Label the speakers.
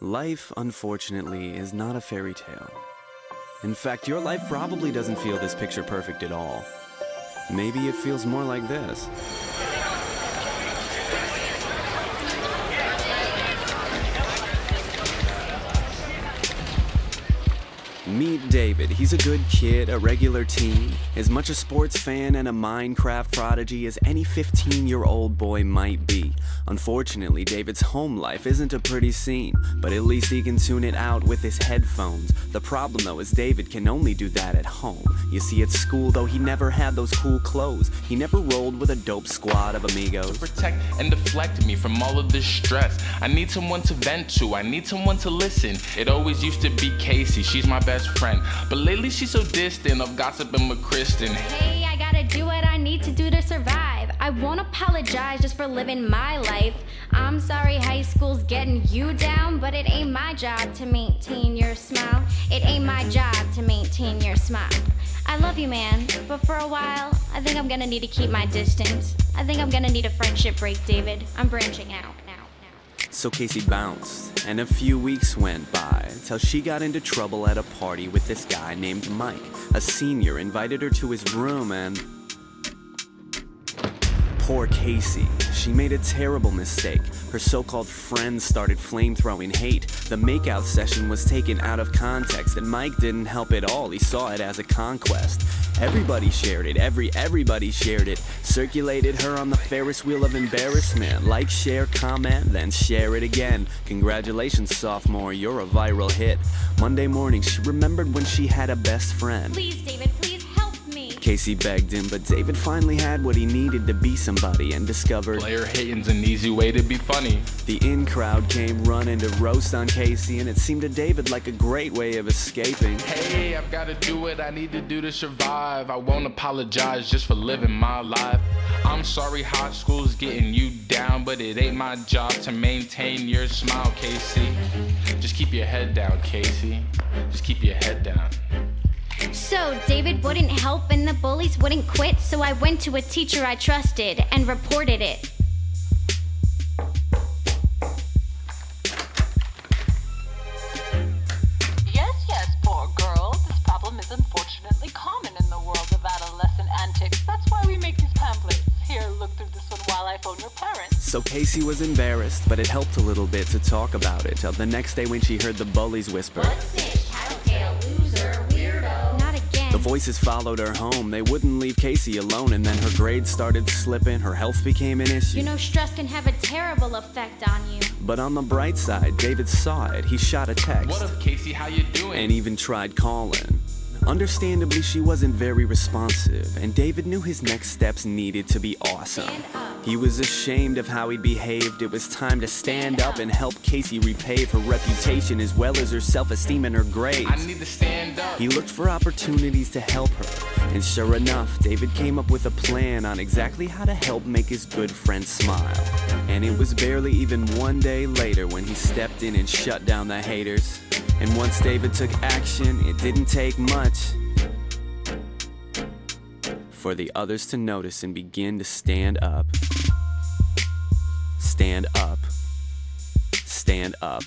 Speaker 1: Life, unfortunately, is not a fairy tale. In fact, your life probably doesn't feel this picture perfect at all. Maybe it feels more like this. Meet David. He's a good kid, a regular teen, as much a sports fan and a Minecraft prodigy as any 15-year-old boy might be. Unfortunately, David's home life isn't a pretty scene, but at least he can tune it out with his headphones. The problem though is David can only do that at home. You see, at school though, he never had those cool clothes. He never rolled with a dope squad of amigos.
Speaker 2: To protect and deflect me from all of this stress, I need someone to vent to, I need someone to listen. It always used to be Casey, she's my best friend, but lately she's so distant of gossiping with Kristen.
Speaker 3: Hey, I gotta do what I need to do to survive. I won't apologize just for living my life. I'm sorry high school's getting you down, but it ain't my job to maintain your smile. It ain't my job to maintain your smile. I love you, man, but for a while, I think I'm gonna need to keep my distance. I think I'm gonna need a friendship break, David. I'm branching out now.
Speaker 1: So Casey bounced, and a few weeks went by, till she got into trouble at a party with this guy named Mike. A senior invited her to his room and... Poor Casey. She made a terrible mistake. Her so-called friends started flame-throwing hate. The makeout session was taken out of context, and Mike didn't help at all. He saw it as a conquest. Everybody shared it. Everybody shared it. Circulated her on the Ferris wheel of embarrassment. Like, share, comment, then share it again. Congratulations, sophomore, you're a viral hit. Monday morning, she remembered when she had a best friend.
Speaker 3: Please, David, please help me.
Speaker 1: Casey begged him, but David finally had what he needed to be somebody and discovered
Speaker 2: Player hating's an easy way to be funny.
Speaker 1: The in-crowd came running to roast on Casey, and it seemed to David like a great way of escaping.
Speaker 2: Hey, I've gotta do what I need to do to survive. I won't apologize just for living my life. I'm sorry high school's getting you down, but it ain't my job to maintain your smile, Casey. Just keep your head down, Casey. Just keep your head down.
Speaker 3: So, David wouldn't help and the bullies wouldn't quit, so I went to a teacher I trusted and reported it.
Speaker 4: Yes, poor girl. This problem is unfortunately common in the world of adolescent antics. That's why we make these pamphlets. Here, look through this one while I phone your parents.
Speaker 1: So Casey was embarrassed, but it helped a little bit to talk about it, till the next day when she heard the bullies whisper,
Speaker 3: What's this, tattletale, loser, weirdo? Not again.
Speaker 1: The voices followed her home. They wouldn't leave Casey alone, and then her grades started slipping. Her health became an issue.
Speaker 3: You know, stress can have a terrible effect on you.
Speaker 1: But on the bright side, David saw it. He shot a text.
Speaker 2: What up, Casey? How you doing?
Speaker 1: And even tried calling. Understandably, she wasn't very responsive, and David knew his next steps needed to be awesome. He was ashamed of how he behaved. It was time to stand up and help Casey repave her reputation as well as her self-esteem and her grades.
Speaker 2: I need to stand up.
Speaker 1: He looked for opportunities to help her, and sure enough, David came up with a plan on exactly how to help make his good friend smile. And it was barely even one day later when he stepped in and shut down the haters. And once David took action, it didn't take much for the others to notice and begin to stand up. Stand up. Stand up.